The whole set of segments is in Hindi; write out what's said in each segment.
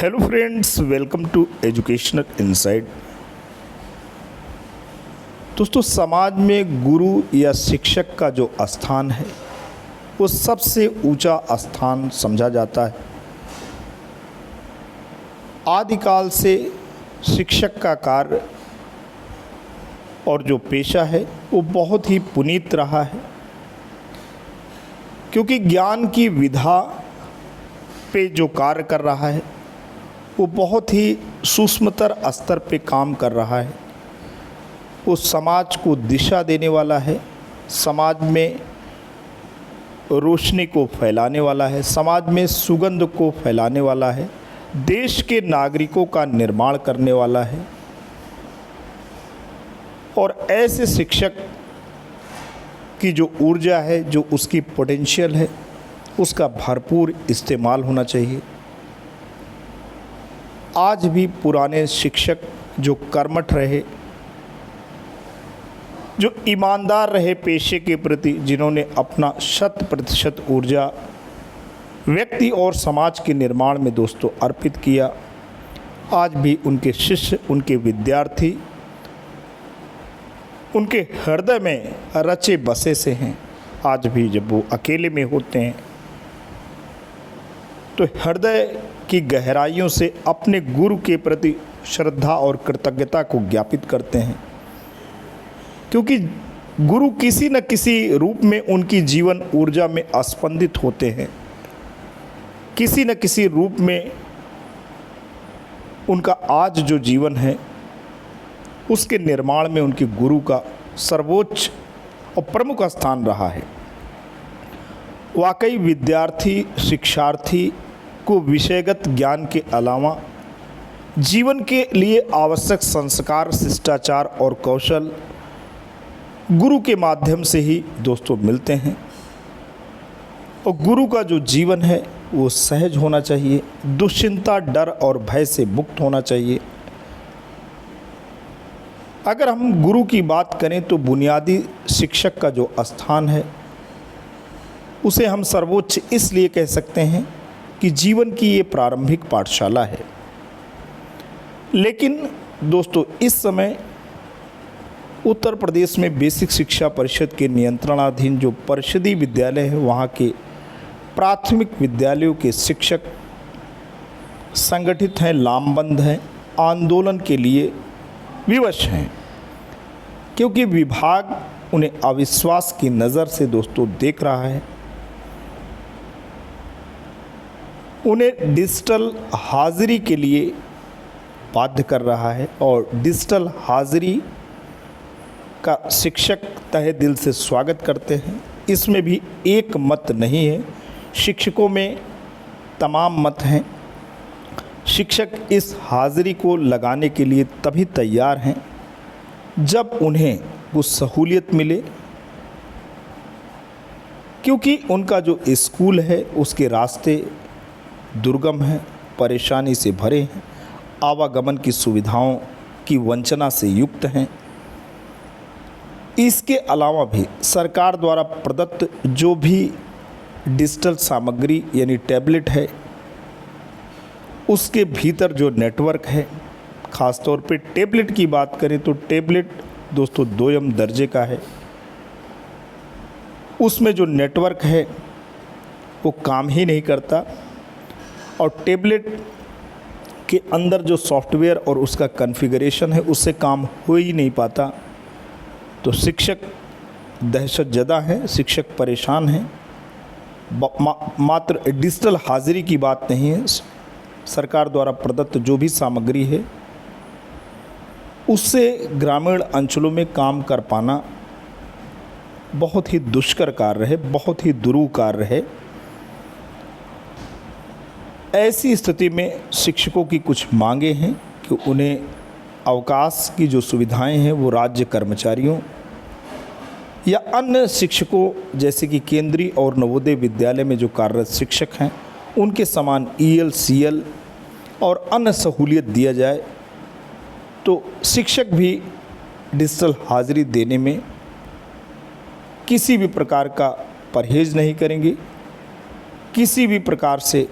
Hello friends, welcome to educational insight. दोस्तों, समाज में गुरु या शिक्षक का जो स्थान है वो सबसे ऊंचा स्थान समझा जाता है। आदिकाल से शिक्षक का कार्य और जो पेशा है वो बहुत ही पुनीत रहा है, क्योंकि ज्ञान की विधा पे जो कार्य कर रहा है वो बहुत ही सूक्ष्मतर स्तर पे काम कर रहा है। वो समाज को दिशा देने वाला है, समाज में रोशनी को फैलाने वाला है, समाज में सुगंध को फैलाने वाला है, देश के नागरिकों का निर्माण करने वाला है। और ऐसे शिक्षक की जो ऊर्जा है, जो उसकी पोटेंशियल है, उसका भरपूर इस्तेमाल होना चाहिए। आज भी पुराने शिक्षक जो कर्मठ रहे, जो ईमानदार रहे पेशे के प्रति, जिन्होंने अपना 100% ऊर्जा व्यक्ति और समाज के निर्माण में दोस्तों अर्पित किया, आज भी उनके शिष्य, उनके विद्यार्थी उनके हृदय में रचे बसे से हैं। आज भी जब वो अकेले में होते हैं तो हृदय की गहराइयों से अपने गुरु के प्रति श्रद्धा और कृतज्ञता को ज्ञापित करते हैं, क्योंकि गुरु किसी न किसी रूप में उनकी जीवन ऊर्जा में स्पंदित होते हैं। किसी न किसी रूप में उनका आज जो जीवन है उसके निर्माण में उनके गुरु का सर्वोच्च और प्रमुख स्थान रहा है। वाकई विद्यार्थी शिक्षार्थी को विषयगत ज्ञान के अलावा जीवन के लिए आवश्यक संस्कार, शिष्टाचार और कौशल गुरु के माध्यम से ही दोस्तों मिलते हैं। और गुरु का जो जीवन है वो सहज होना चाहिए, दुश्चिंता, डर और भय से मुक्त होना चाहिए। अगर हम गुरु की बात करें तो बुनियादी शिक्षक का जो स्थान है उसे हम सर्वोच्च इसलिए कह सकते हैं कि जीवन की ये प्रारंभिक पाठशाला है। लेकिन दोस्तों, इस समय उत्तर प्रदेश में बेसिक शिक्षा परिषद के नियंत्रणाधीन जो परिषदीय विद्यालय है, वहाँ के प्राथमिक विद्यालयों के शिक्षक संगठित हैं, लामबंद हैं, आंदोलन के लिए विवश हैं, क्योंकि विभाग उन्हें अविश्वास की नज़र से दोस्तों देख रहा है। उन्हें डिजिटल हाज़िरी के लिए बाध्य कर रहा है, और डिजिटल हाज़िरी का शिक्षक तहे दिल से स्वागत करते हैं। इसमें भी एक मत नहीं है, शिक्षकों में तमाम मत हैं। शिक्षक इस हाज़िरी को लगाने के लिए तभी तैयार हैं जब उन्हें कुछ सहूलियत मिले, क्योंकि उनका जो स्कूल है उसके रास्ते दुर्गम हैं, परेशानी से भरे हैं, आवागमन की सुविधाओं की वंचना से युक्त हैं। इसके अलावा भी सरकार द्वारा प्रदत्त जो भी डिजिटल सामग्री यानी टैबलेट है, उसके भीतर जो नेटवर्क है, ख़ासतौर पे टैबलेट की बात करें तो टैबलेट दोस्तों 2M दर्जे का है। उसमें जो नेटवर्क है वो काम ही नहीं करता, और टैबलेट के अंदर जो सॉफ्टवेयर और उसका कॉन्फ़िगरेशन है उससे काम हो ही नहीं पाता। तो शिक्षक दहशतज़दा हैं, शिक्षक परेशान हैं। मात्र डिजिटल हाज़िरी की बात नहीं है, सरकार द्वारा प्रदत्त जो भी सामग्री है उससे ग्रामीण अंचलों में काम कर पाना बहुत ही दुष्कर कार्य है, बहुत ही दुरूह कार्य है। ऐसी स्थिति में शिक्षकों की कुछ मांगे हैं कि उन्हें अवकाश की जो सुविधाएं हैं वो राज्य कर्मचारियों या अन्य शिक्षकों जैसे कि केंद्रीय और नवोदय विद्यालय में जो कार्यरत शिक्षक हैं उनके समान EL, CL और अन्य सहूलियत दिया जाए, तो शिक्षक भी डिजिटल हाज़िरी देने में किसी भी प्रकार का परहेज़ नहीं करेंगे, किसी भी प्रकार से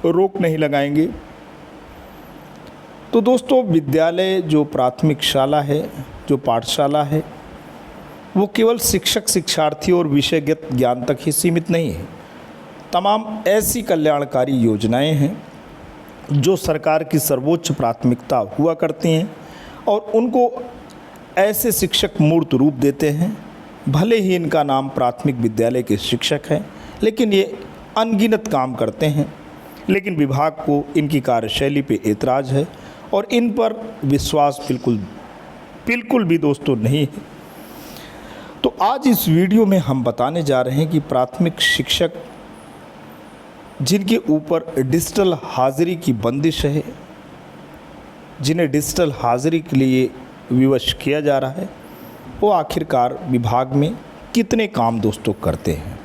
रोक नहीं लगाएंगे। तो दोस्तों विद्यालय जो प्राथमिक शाला है, जो पाठशाला है, वो केवल शिक्षक शिक्षार्थी और विषयगत ज्ञान तक ही सीमित नहीं है। तमाम ऐसी कल्याणकारी योजनाएं हैं जो सरकार की सर्वोच्च प्राथमिकता हुआ करती हैं और उनको ऐसे शिक्षक मूर्त रूप देते हैं। भले ही इनका नाम प्राथमिक विद्यालय के शिक्षक है, लेकिन ये अनगिनत काम करते हैं। लेकिन विभाग को इनकी कार्यशैली पे एतराज़ है और इन पर विश्वास बिल्कुल भी दोस्तों नहीं है। तो आज इस वीडियो में हम बताने जा रहे हैं कि प्राथमिक शिक्षक जिनके ऊपर डिजिटल हाज़िरी की बंदिश है, जिन्हें डिजिटल हाज़िरी के लिए विवश किया जा रहा है, वो आखिरकार विभाग में कितने काम दोस्तों करते हैं।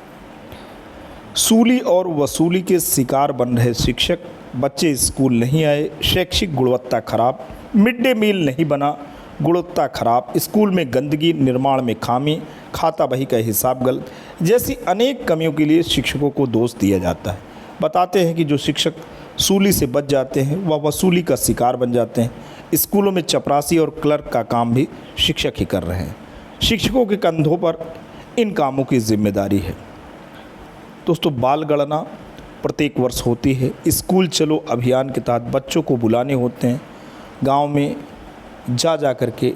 सूली और वसूली के शिकार बन रहे शिक्षक, बच्चे स्कूल नहीं आए, शैक्षिक गुणवत्ता खराब, मिड डे मील नहीं बना, गुणवत्ता खराब, स्कूल में गंदगी, निर्माण में खामी, खाता बही का हिसाब गलत, जैसी अनेक कमियों के लिए शिक्षकों को दोष दिया जाता है। बताते हैं कि जो शिक्षक सूली से बच जाते हैं वह वसूली का शिकार बन जाते हैं। स्कूलों में चपरासी और क्लर्क का काम भी शिक्षक ही कर रहे हैं। शिक्षकों के कंधों पर इन कामों की जिम्मेदारी है। दोस्तों बाल गणना प्रत्येक वर्ष होती है। स्कूल चलो अभियान के तहत बच्चों को बुलाने होते हैं, गांव में जा कर के,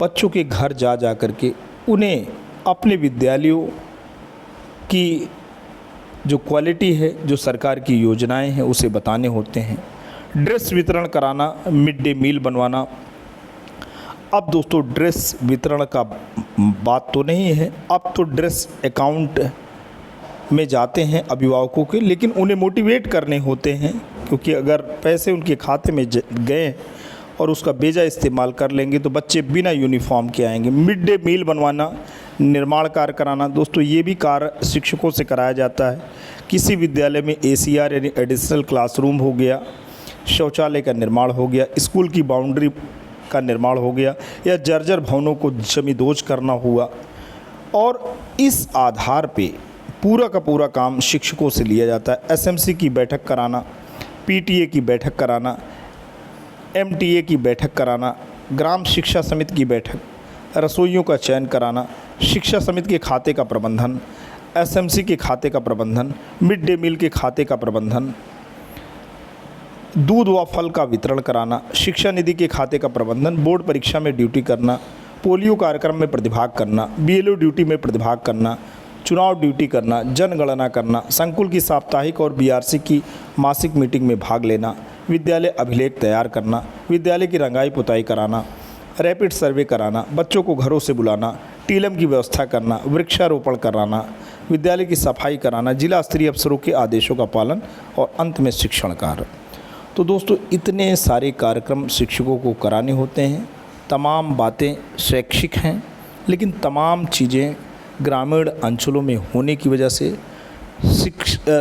बच्चों के घर जा कर के उन्हें अपने विद्यालयों की जो क्वालिटी है, जो सरकार की योजनाएं हैं, उसे बताने होते हैं। ड्रेस वितरण कराना, मिड डे मील बनवाना। अब दोस्तों ड्रेस वितरण का बात तो नहीं है, अब तो ड्रेस अकाउंट में जाते हैं अभिभावकों के, लेकिन उन्हें मोटिवेट करने होते हैं, क्योंकि अगर पैसे उनके खाते में गए और उसका बेजा इस्तेमाल कर लेंगे तो बच्चे बिना यूनिफॉर्म के आएंगे। मिड डे मील बनवाना, निर्माण कार्य कराना, दोस्तों ये भी कार्य शिक्षकों से कराया जाता है। किसी विद्यालय में ACR यानी एडिशनल क्लासरूम हो गया, शौचालय का निर्माण हो गया, स्कूल की बाउंड्री का निर्माण हो गया, या जर्जर भवनों को जमींदोज करना हुआ, और इस आधार पे पूरा का पूरा काम शिक्षकों से लिया जाता है। SMC की बैठक कराना, PTA की बैठक कराना, MTA की बैठक कराना, ग्राम शिक्षा समिति की बैठक, रसोइयों का चयन कराना, शिक्षा समिति के खाते का प्रबंधन, SMC के खाते का प्रबंधन, मिड डे मील के खाते का प्रबंधन, दूध व फल का वितरण कराना, शिक्षा निधि के खाते का प्रबंधन, बोर्ड परीक्षा में ड्यूटी करना, पोलियो कार्यक्रम में प्रतिभाग करना, BLO ड्यूटी में प्रतिभाग करना, चुनाव ड्यूटी करना, जनगणना करना, संकुल की साप्ताहिक और BRC की मासिक मीटिंग में भाग लेना, विद्यालय अभिलेख तैयार करना, विद्यालय की रंगाई पुताई कराना, रैपिड सर्वे कराना, बच्चों को घरों से बुलाना, टीलम की व्यवस्था करना, वृक्षारोपण कराना, विद्यालय की सफाई कराना, जिला स्तरीय अफसरों के आदेशों का पालन, और अंत में शिक्षण कार्य। तो दोस्तों इतने सारे कार्यक्रम शिक्षकों को कराने होते हैं। तमाम बातें शैक्षिक हैं, लेकिन तमाम चीज़ें ग्रामीण अंचलों में होने की वजह से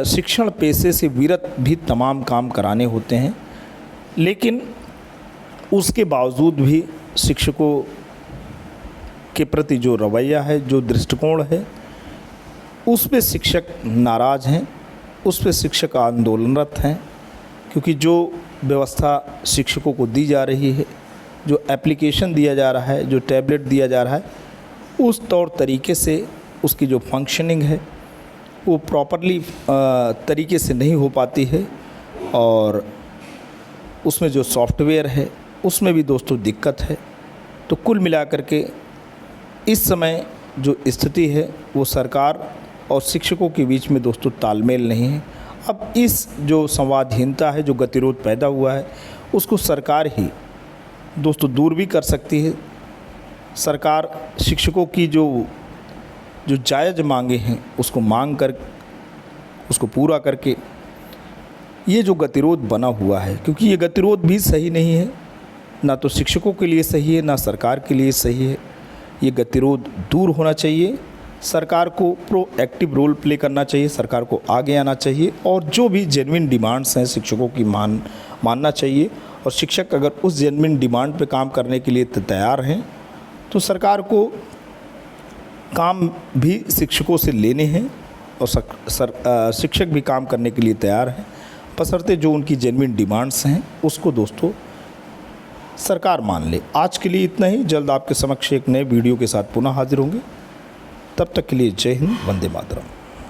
शिक्षण पेशे से विरत भी तमाम काम कराने होते हैं। लेकिन उसके बावजूद भी शिक्षकों के प्रति जो रवैया है, जो दृष्टिकोण है, उस पे शिक्षक नाराज़ हैं, उस पे शिक्षक आंदोलनरत हैं, क्योंकि जो व्यवस्था शिक्षकों को दी जा रही है, जो एप्लीकेशन दिया जा रहा है, जो टैबलेट दिया जा रहा है, उस तौर तरीके से उसकी जो फंक्शनिंग है वो प्रॉपरली तरीके से नहीं हो पाती है, और उसमें जो सॉफ्टवेयर है उसमें भी दोस्तों दिक्कत है। तो कुल मिलाकर के इस समय जो स्थिति है वो सरकार और शिक्षकों के बीच में दोस्तों तालमेल नहीं है। अब इस जो संवादहीनता है, जो गतिरोध पैदा हुआ है, उसको सरकार ही दोस्तों दूर भी कर सकती है। सरकार शिक्षकों की जो जायज़ मांगे हैं उसको पूरा करके ये जो गतिरोध बना हुआ है, क्योंकि ये गतिरोध भी सही नहीं है, ना तो शिक्षकों के लिए सही है, ना सरकार के लिए सही है। ये गतिरोध दूर होना चाहिए। सरकार को प्रोएक्टिव रोल प्ले करना चाहिए, सरकार को आगे आना चाहिए, और जो भी जेन्युइन डिमांड्स हैं शिक्षकों की मानना चाहिए। और शिक्षक अगर उस जेन्युइन डिमांड पे काम करने के लिए तैयार हैं तो सरकार को काम भी शिक्षकों से लेने हैं, और शिक्षक भी काम करने के लिए तैयार हैं, बशर्ते जो उनकी जेन्युइन डिमांड्स हैं उसको दोस्तों सरकार मान ले। आज के लिए इतना ही। जल्द आपके समक्ष एक नए वीडियो के साथ पुनः हाजिर होंगे। तब तक के लिए जय हिंद, वंदे मातरम।